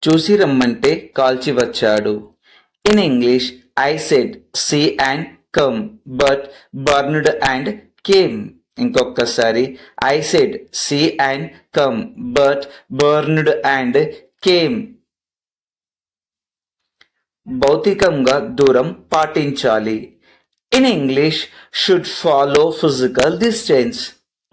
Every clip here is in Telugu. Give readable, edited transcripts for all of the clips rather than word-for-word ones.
చూసి రమ్మంటే కాల్చి వచ్చాడు. In English I said see and come but burned and came. ఇంకొకసారి I said see and come but burned and came. భౌతికంగా దూరం పాటించాలి. In English should follow physical distance.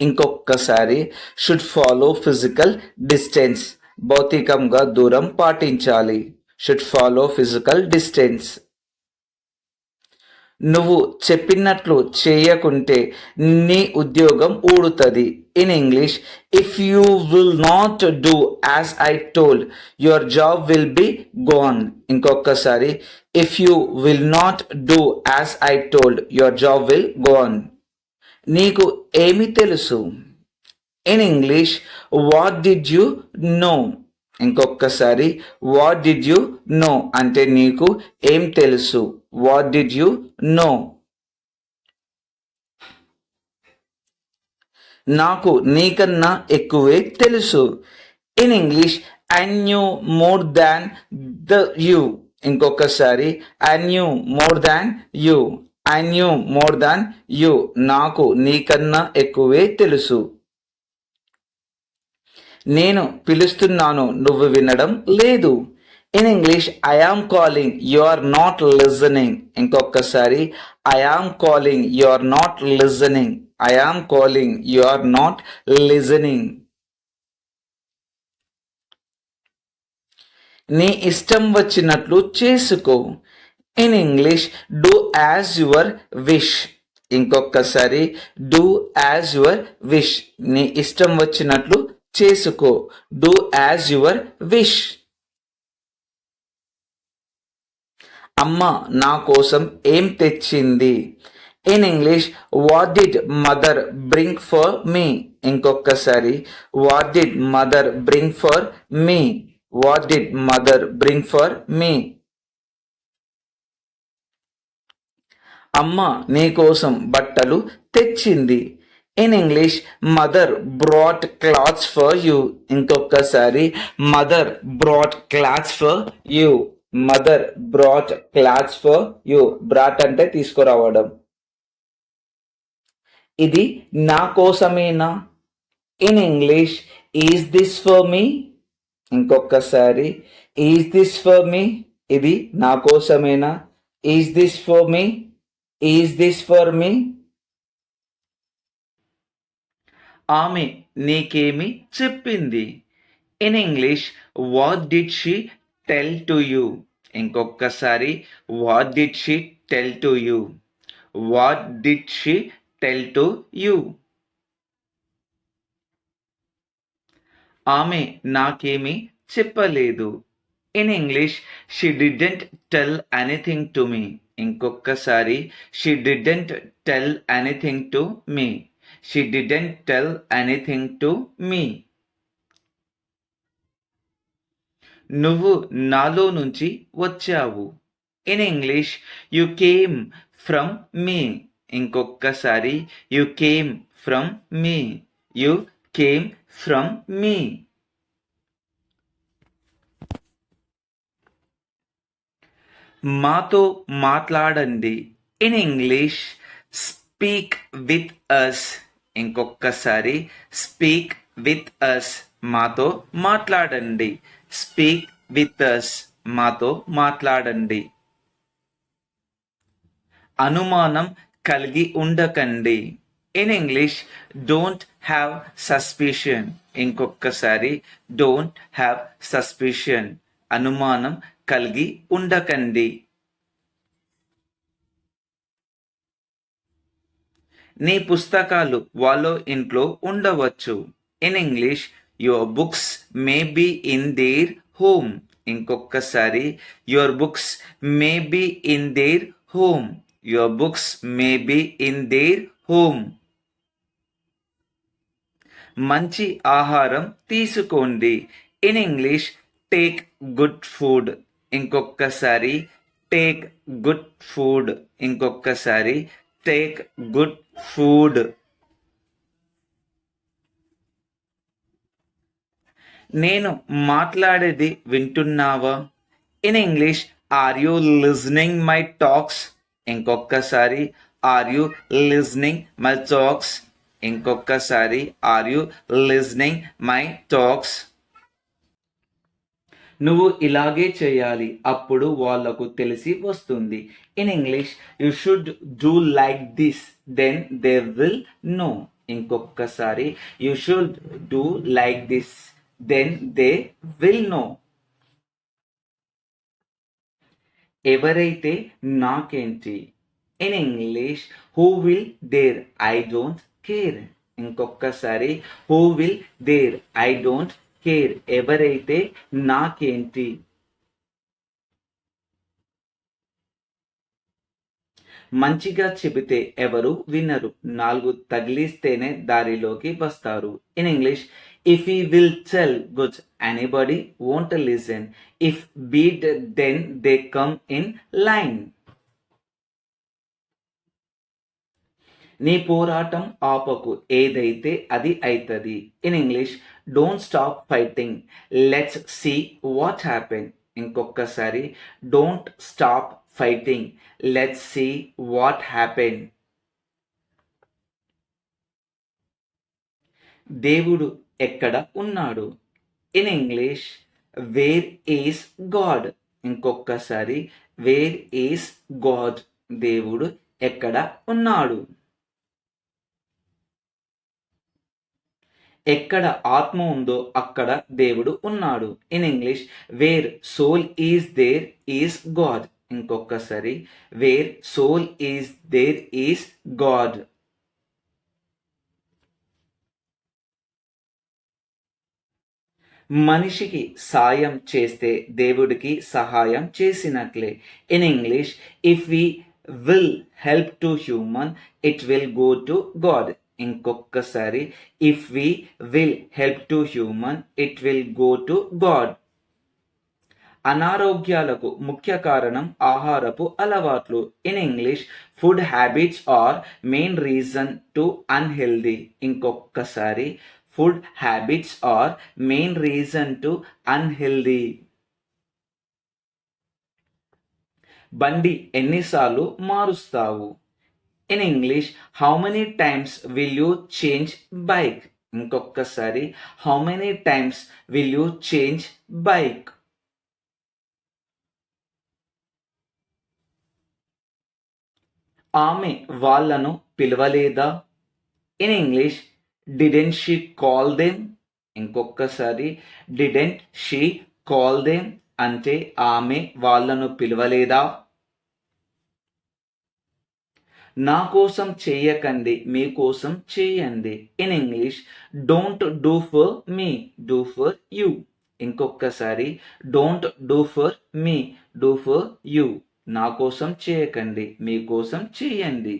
ఇంకొకసారి షుడ్ ఫాలో ఫిజికల్ డిస్టెన్స్. భౌతికంగా దూరం పాటించాలి. Should follow physical distance. నువ్వు చెప్పినట్లు చేయకుంటే నీ ఉద్యోగం ఊడుతుంది. In English if you will not do as I told your job will be gone. ఇంకొకసారి if you will not do as I told your job will gone. నీకు ఏమి తెలుసు? In English what did you know. ఇంకొకసారి వాట్ డిడ్ యూ నో అంటే నీకు ఏం తెలుసు. What did you know. నాకు నీకన్నా ఎక్కువే తెలుసు. In English I knew more than the you. ఇంకొకసారి I knew more than you. I knew more than you. నాకు నీకన్నా ఎక్కువే తెలుసు. నేను పిలుస్తున్నాను నువ్వు వినడం లేదు. In English I am calling you are not listening. ఇంకొకసారి I am calling you are not listening. I am calling you are not listening. నీ ఇష్టం వచ్చినట్లు చేసుకో. In English do as your wish. ఇంకొకసారి డూ యాజ్ యువర్ విష్. నీ ఇష్టం వచ్చినట్లు చేసుకో. Do as your wish. అమ్మ నా కోసం ఏం తెచ్చింది. In English what did mother bring for me. ఇంకొకసారి what did mother bring for me. What did mother bring for me. అమ్మ నీ కోసం బట్టలు తెచ్చింది. In English mother brought clothes for you. ఇంకొకసారి mother brought clothes for you. Mother brought clothes for you. Brought అంటే తీసుకురావడం. ఇది నా కోసమేనా. In English is this for me. ఇంకొకసారి ఈజ్ దిస్ ఫర్ మీ. ఇది నా కోసమేనా. Is this for me. Is this for me. ఆమె నీకేమి చెప్పింది. In English what did she tell to you. ఇంకొకసారి what did she tell to you. What did she tell to you. ఆమె నాకేమి చెప్పలేదు. In English she didn't tell anything to me. ఇంకొకసారి she didn't tell anything to me. She didn't tell anything to me. నువ్వు నాలో నుంచి వచ్చావు. In English you came from me. ఇంకొకసారి you came from me. You came from me. మాతో మాట్లాడండి. In English speak with us. ఇంకొకసారి స్పీక్ విత్ అస్. మాతో మాట్లాడండి. Speak with us. మాతో మాట్లాడండి. అనుమానం కలిగి ఉండకండి. In English don't have suspicion. ఇంకొకసారి డోంట్ హ్యావ్ సస్పిషన్. అనుమానం కలిగి ఉండకండి. నీ పుస్తకాలు వాళ్ళ ఇంట్లో ఉండవచ్చు. In English your books may be in their home. ఇంకొకసారి your books may be in their home. Your books may be in their home. మంచి ఆహారం తీసుకోండి. In English take good food. ఇంకొకసారి టేక్ గుడ్ ఫుడ్. ఇంకొకసారి టేక్ గుడ్ ఫుడ్. నేను మాట్లాడేది వింటున్నావా? In English, are you listening my talks? ఇంకొకసారి, are you listening my talks? ఇంకొకసారి, are you listening my talks? నువ్వు ఇలాగే చేయాలి, అప్పుడు వాళ్ళకు తెలిసి వస్తుంది. In English, you should do like this, then they will know. ఇంకొకసారి, you should do like this, then they will know. ఎవరైతే నాకేంటి? In English, who will there, I don't care. ఇంకొకసారి, who will there, I don't care. ఎవరైతే నాకేంటి? మంచిగా చెబితే ఎవరు వినరు, నాలుగు తగిలిస్తేనే దారిలోకి వస్తారు. In English, if you will tell good, anybody won't listen. If beat, then they come in line. నీ పోరాటం ఆపకు, ఏదైతే అది అయితది. In English, don't stop fighting, let's see what happen. ఇంకొకసారి, don't stop fighting, let's see what happen. దేవుడు ఎక్కడ ఉన్నాడు? In English, where is God. ఇంకొకసారి, వేర్ ఈస్ గాడ్. దేవుడు ఎక్కడ ఉన్నాడు? ఎక్కడ ఆత్మ ఉందో అక్కడ దేవుడు ఉన్నాడు. In English, where soul is there is God. ఇంకొకసారి, where soul is there is God. మనిషికి సాయం చేస్తే దేవుడికి సహాయం చేసినట్లే. In English, if we will help to human, it will go to God. ఇంకొకసారి, if we will help to human, it will go to God. అనారోగ్యాలకు ముఖ్య కారణం ఆహారపు అలవాట్లు. In English, food habits are main reason to unhealthy. ఇంకొకసారి, food habits are main reason to unhealthy. బండి ఎన్నిసార్లు మారుస్తావు? In English, how many times will you change bike. ఇంకొకసారి, how many times will you change bike. ఆమె వాళ్ళను పిలవలేదా? In English, didn't she call them. ఇంకొకసారి, డిడెంట్ షీ కాల్ దెమ్ అంటే ఆమె వాళ్ళను పిలవలేదా? నా కోసం చేయకండి, మీకోసం చేయండి. In English, don't do for me, do for you. ఇంకొకసారి, don't do for me, do for you. నా కోసం చేయకండి, మీకోసం చేయండి.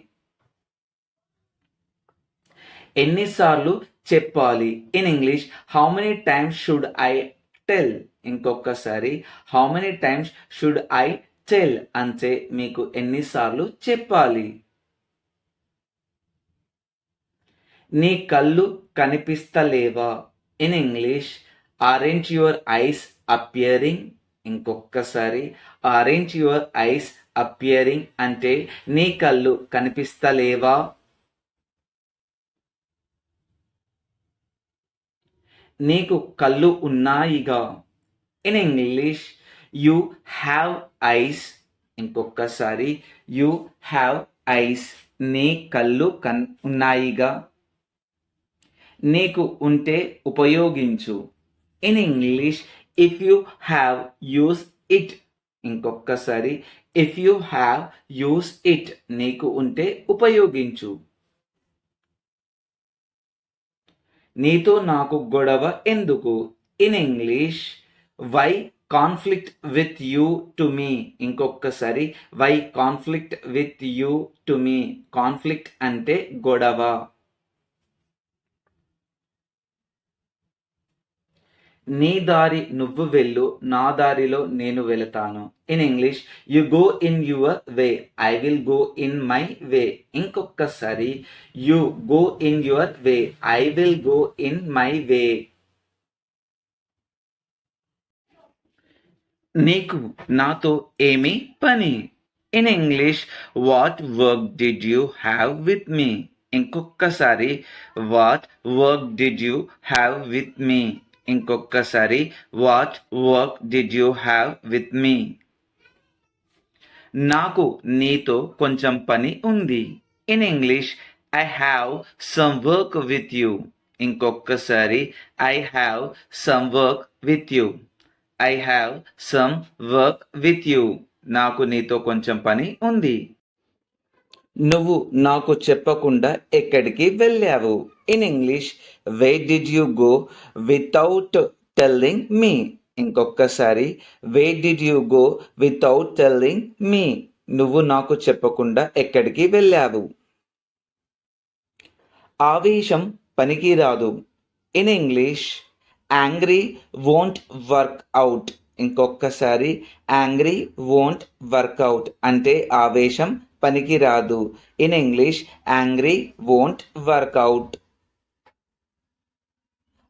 ఎన్నిసార్లు చెప్పాలి? In English, how many times should I tell. ఇంకొకసారి, how many times should I tell అంటే మీకు ఎన్నిసార్లు చెప్పాలి. నీ కళ్ళు కనిపిస్తలేవా? In English, aren't your eyes appearing. ఇంకొకసారి, ఆరెంట్ యువర్ ఐస్ అపియరింగ్ అంటే నీ కళ్ళు కనిపిస్తలేవా? నీకు కళ్ళు ఉన్నాయిగా. In English, you have eyes. ఇంకొకసారి, యూ హ్యావ్ ఐస్. నీ కళ్ళు ఉన్నాయిగా. నీకు ఉంటే ఉపయోగించు. In English, if you have, use it. ఇంకొకసారి, if you have, use it. నీకు ఉంటే ఉపయోగించు. నీతో నాకు గొడవ ఎందుకు? In English, why conflict with you to me. ఇంకొకసారి, why conflict with you to me. Conflict అంటే గొడవ. నీ దారి నువ్వు వెళ్ళు, నా దారిలో నేను వెళతాను. In English, you go in your way, I will go in my way. ఇంకొకసారి, you go in your way, I will go in my way. నీకు నాతో ఏమి పని? In English, what work did you have with me? ఇంకొక్కసారి, what work did you have with me? ఇంకొక్కసారి, what work did you have with me? నాకు నీతో కొంచెం పని ఉంది. In English, I have some work with you. ఇంకొక్కసారి, I have some work with you. I have some work with you. నాకు నీతో కొంచెం పని ఉంది. నువ్వు నాకు చెప్పకుండా ఎక్కడికి వెళ్ళావు? In English, where did you go without telling me? ఇంకొకసారి, where did you go without telling me? నువ్వు నాకు చెప్పకుండా ఎక్కడికి వెళ్ళావు? ఆవేశం పనికిరాదు. In English, angry won't work out. ఇంకొకసారి, యాంగ్రీ వోంట్ వర్క్ అవుట్ అంటే ఆవేశం పనికిరాదు. In English, angry won't work out.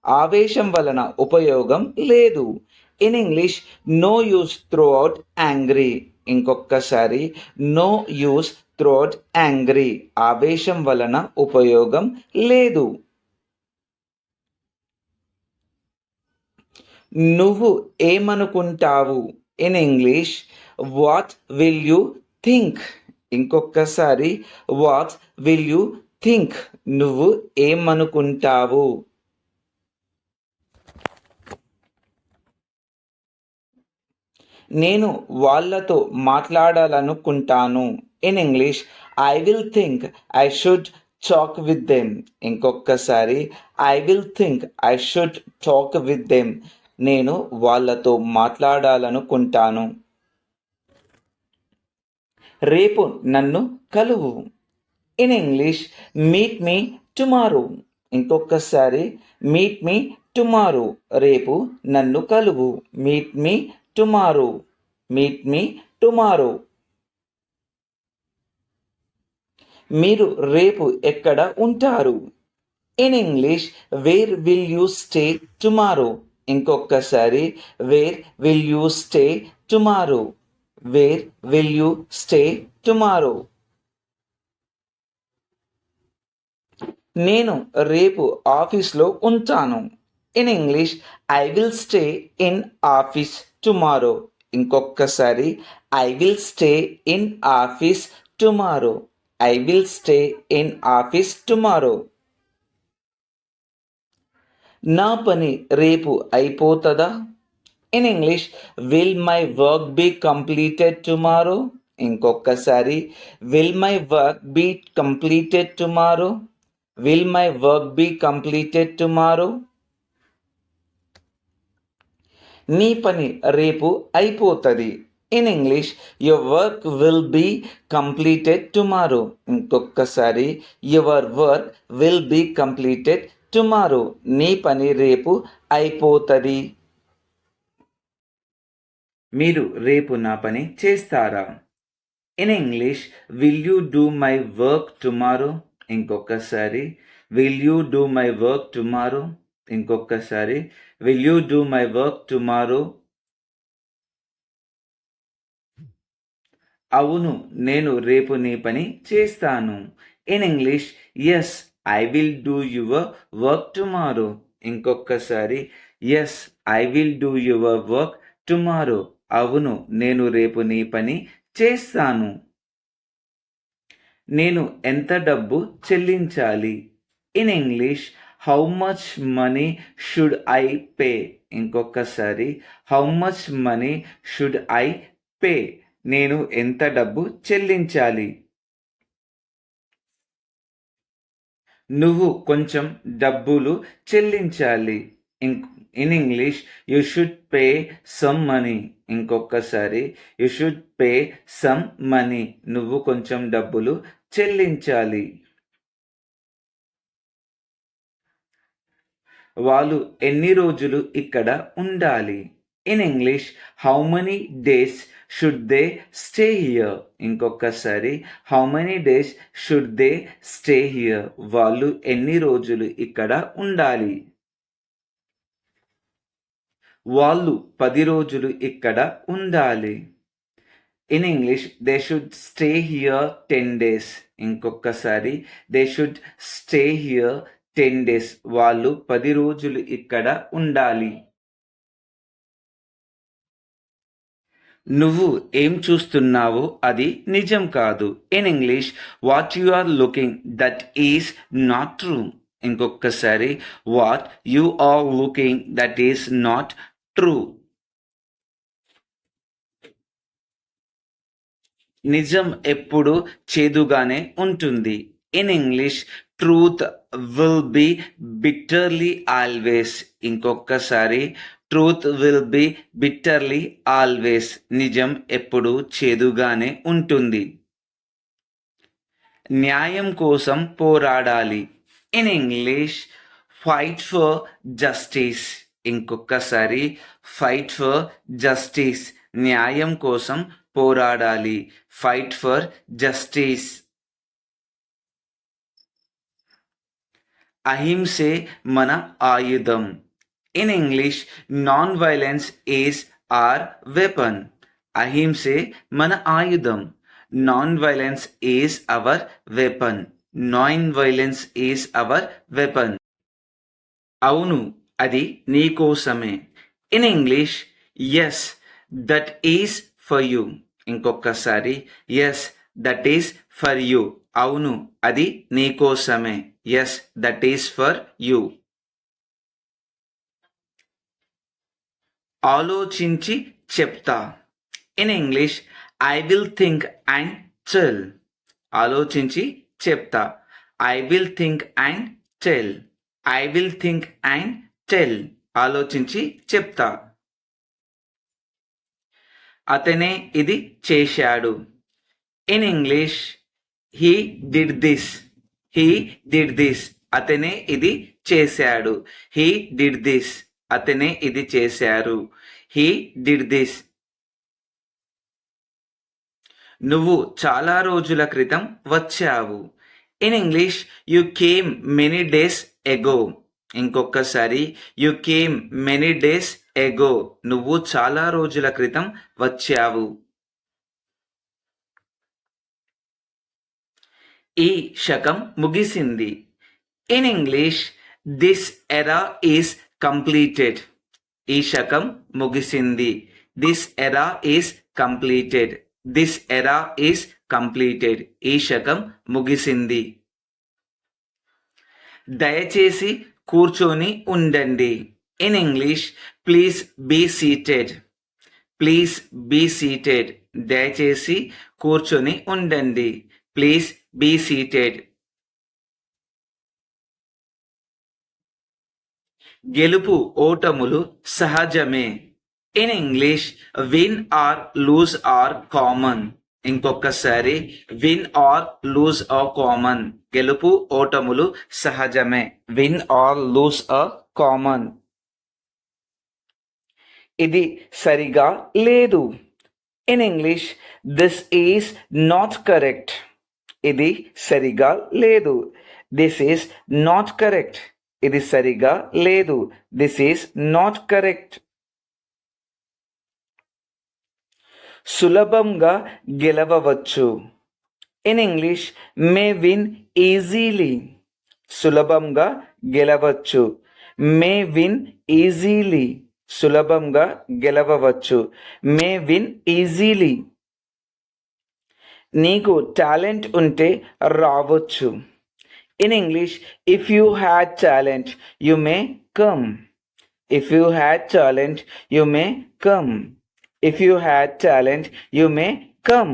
ఆవేశం వలన ఉపయోగం లేదు. In English, no use through out angry. ఇంకొకసారి, no use through out angry. ఆవేశం వలన ఉపయోగం లేదు. నువ్వు ఏమనుకుంటావు? In English, what will you think? ఇంకొకసారి, వాట్ విల్ యూ థింక్? నువ్వు ఏమనుకుంటావు? నేను వాళ్ళతో మాట్లాడాలనుకుంటాను. In English, I will think I should talk with them. ఇంకొకసారి, I will think I should talk with them. నేను వాళ్ళతో మాట్లాడాలనుకుంటాను. రేపు నన్ను కలువు. In English, meet me tomorrow. ఇంకొకసారి, మీట్ మీ టుమారో. రేపు నన్ను కలువు. Meet me tomorrow. Meet me tomorrow. మీరు రేపు ఎక్కడ ఉంటారు? In English, where will you stay tomorrow? ఇంకొకసారి, where will you stay tomorrow? Where will you stay tomorrow? నేను రేపు ఆఫీస్లో ఉంటాను. In English, I will stay in office tomorrow. ఇంకొకసారి, I will stay in office tomorrow. I will stay in office tomorrow. నా పని రేపు అయిపోతుందా? In English, will my work be completed tomorrow? ఇంకొకసారి, will my work be completed tomorrow? Will my work be completed tomorrow? నీ పని రేపు అయిపోతుంది. In English, your work will be completed tomorrow. ఇంకొకసారి, your work will be completed tomorrow. నీ పని రేపు అయిపోతుంది. మీరు రేపు నా పని చేస్తారా? In English, will you do my work tomorrow? ఇంకొకసారి, will you do my work tomorrow? ఇంకొకసారి, will you do my work tomorrow? అవును, నేను రేపు నీ పని చేస్తాను. In English, yes I will do your work tomorrow. ఇంకొకసారి, yes I will do your work tomorrow. అవును, నేను రేపు నీ పని చేస్తాను. నేను ఎంత డబ్బు చెల్లించాలి? In English, how much money should I pay? ఇంకొకసారి, how much money should I pay? నేను ఎంత డబ్బు చెల్లించాలి? నువ్వు కొంచెం డబ్బులు చెల్లించాలి. In English, you should pay some money. ఇంకొకసారి, you should pay some money. నువ్వు కొంచెం డబ్బులు చెల్లించాలి. వాళ్ళు ఎన్ని రోజులు ఇక్కడ ఉండాలి? In English, how many days should they stay here? ఇంకొకసారి, how many days should they stay here? వాళ్ళు ఎన్ని రోజులు ఇక్కడ ఉండాలి? వాళ్ళు 10 రోజులు ఇక్కడ ఉండాలి. In English they should stay here 10 days. ఇంకొకసారి they should stay here 10 days. వాళ్ళు 10 రోజులు ఇక్కడ ఉండాలి. నువ్వు ఏం చూస్తున్నావో అది నిజం కాదు. In English what you are looking that is not true. ఇంకొకసారి what you are looking that is not true. నిజం ఎప్పుడు చేదుగానే ఉంటుంది. In English truth will be bitterly always. ఇంకొకసారి truth will be bitterly always. నిజం ఎప్పుడు చేదుగానే ఉంటుంది. న్యాయం కోసం పోరాడాలి. In English fight for justice. ఇంకొకసారి ఫైట్ ఫర్ జస్టిస్. న్యాయం కోసం పోరాడాలి. Fight for justice. అహింసే మన ఆయుధం. In English non violence is are weapon. అహింసే మన ఆయుధం. Non violence is our weapon. Non violence is our weapon. అవును, అది నీకోసమే. In English yes that is for you. ఇంకొకసారి yes that is for you. అవును, అది నీకోసమే. Yes that is for you. ఆలోచించి చెప్తా. In English I will think and tell. ఆలోచించి చెప్తా. I will think and tell. I will think and tell. ఆలోచించి చెప్తా. అతనే ఇది చేశాడు. In English he did this. He did this. అతనే ఇది చేశాడు. He did this. అతనే ఇది చేశారు. He did this. నువ్వు చాలా రోజుల క్రితం వచ్చావు. In English you came many days ago. ఇంకొకసారి you came many days ago. నువ్వు చాలా రోజుల క్రితం వచ్చావు. ఈ శకం ముగిసింది. In English this era is completed. ఈ శకం ముగిసింది. This era is completed. This era is completed. ఈ శకం ముగిసింది. దయచేసి కూర్చొని ఉండండి. In English please be seated. Please be seated. దయచేసి కూర్చొని ఉండండి. Please be seated. గెలుపు ఓటములు సహజమే. In English win or lose are common. ఇంకొకసారి win or lose are common. గెలుపు ఓటములు సహజమే. Win or lose are common. ఇది సరిగా లేదు. In English this is not correct. ఇది సరిగా లేదు. This is not correct. ఇది సరిగా లేదు. This is not correct. సులభంగా గెలవవచ్చు. In English may win easily. సులభంగా గెలవచ్చు. May win easily. సులభంగా గెలవవచ్చు. మే విన్ ఈజీలీ. నీకు టాలెంట్ ఉంటే రావచ్చు. In English if you had talent you may come. If you had talent you may come. If you had talent, you may come.